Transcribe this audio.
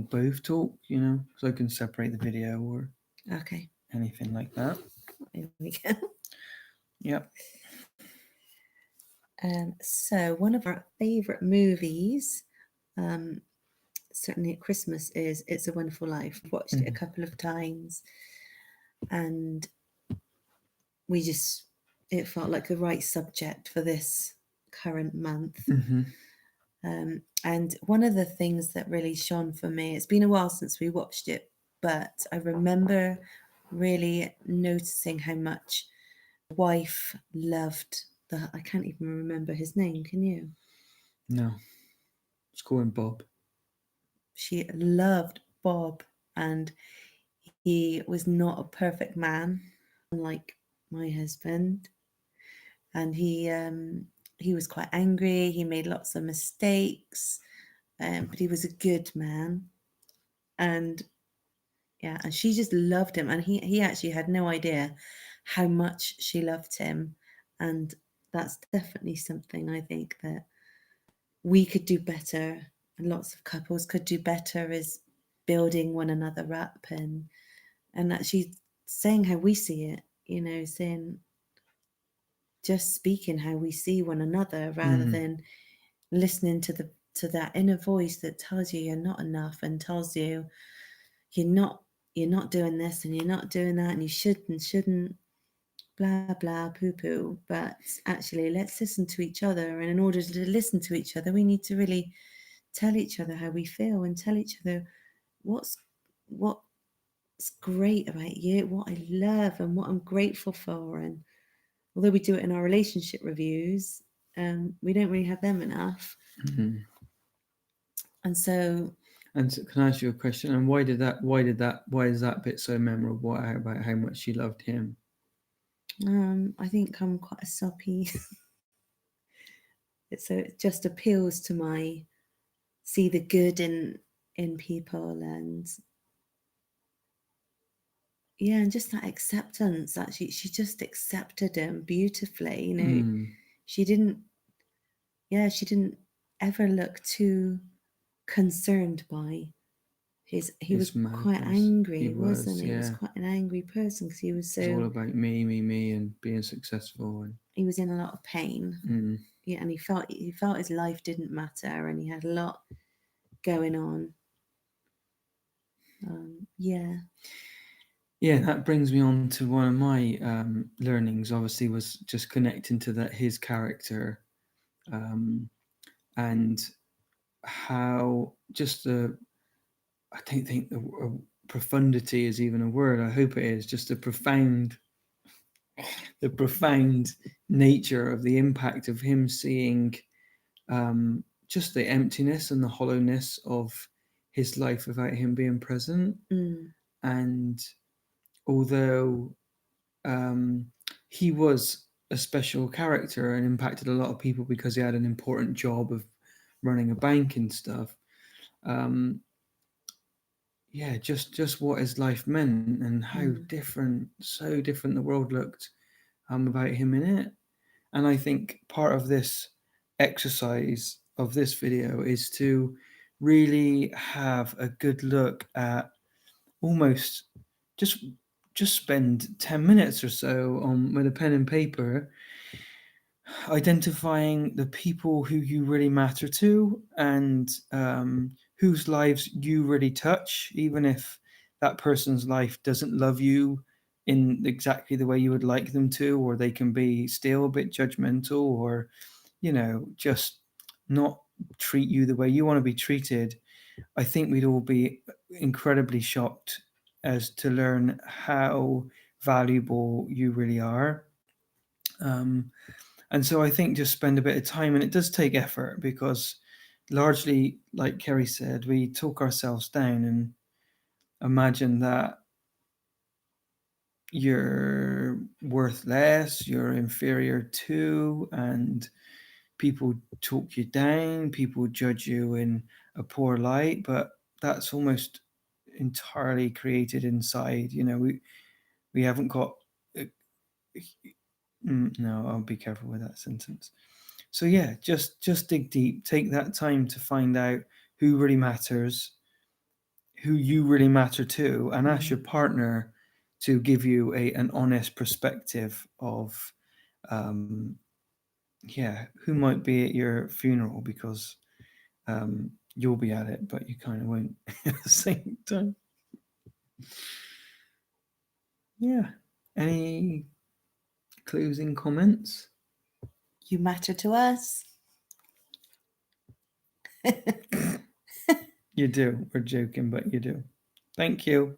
both talk, so I can separate the video or Okay, anything like that. here we go. Yep. So one of our favourite movies, um, certainly at Christmas, is It's a Wonderful Life. I've watched it a couple of times, and it felt like the right subject for this current month. Mm-hmm. And one of the things that really shone for me, it's been a while since we watched it, but I remember really noticing how much the wife loved I can't even remember his name, can you? No. Let's call him Bob. She loved Bob, and he was not a perfect man, unlike my husband. And he was quite angry. He made lots of mistakes, but he was a good man. And yeah, and she just loved him, and he actually had no idea how much she loved him, and that's definitely something I think that we could do better, and lots of couples could do better, is building one another up and actually saying how we see it, saying, just speaking how we see one another rather Mm. than listening to that inner voice that tells you you're not enough and tells you you're not you're not doing this and you're not doing that and you shouldn't, blah blah poo poo. But actually, let's listen to each other, and in order to listen to each other, we need to really tell each other how we feel and tell each other what's what's great about you, what I love and what I'm grateful for. And although we do it in our relationship reviews, we don't really have them enough. Mm-hmm. And so, And so can I ask you a question? And why is that bit so memorable about how much she loved him? I think I'm quite a soppy. So it just appeals to my see the good in people, and yeah, and just that acceptance. Actually, she just accepted him beautifully. Mm. She didn't. Yeah, she didn't ever look too concerned by his. He was His quite madness. He angry, wasn't was, he? He was yeah. quite an angry person because he was It's so. all about me, and being successful. And He was in a lot of pain. mm. Yeah, and he felt his life didn't matter, and he had a lot going on. Yeah. Yeah, that brings me on to one of my learnings. Obviously, was just connecting to that his character, um, and how just the I don't think profundity is even a word. I hope it is just the profound nature of the impact of him seeing just the emptiness and the hollowness of his life without him being present. Mm. And although um, he was a special character and impacted a lot of people because he had an important job of running a bank and stuff. Um, yeah, just what his life meant and how Mm. so different the world looked without him in it. And I think part of this exercise of this video is to really have a good look at almost just spend 10 minutes or so on with a pen and paper identifying the people who you really matter to and whose lives you really touch, even if that person's life doesn't love you in exactly the way you would like them to, or they can be still a bit judgmental, or just not treat you the way you want to be treated. I think we'd all be incredibly shocked as to learn how valuable you really are. Um, and so I think just spend a bit of time, and it does take effort because largely, like Kerry said, we talk ourselves down and imagine that you're worth less, you're inferior to, and people talk you down, people judge you in a poor light, but that's almost entirely created inside. We haven't got. uh, No, I'll be careful with that sentence. So yeah, just dig deep. Take that time to find out who really matters. who you really matter to, and ask your partner to give you an honest perspective of who might be at your funeral, because you'll be at it, but you kind of won't at the same time. Yeah. Any closing comments? You matter to us. You do. We're joking, but you do. Thank you.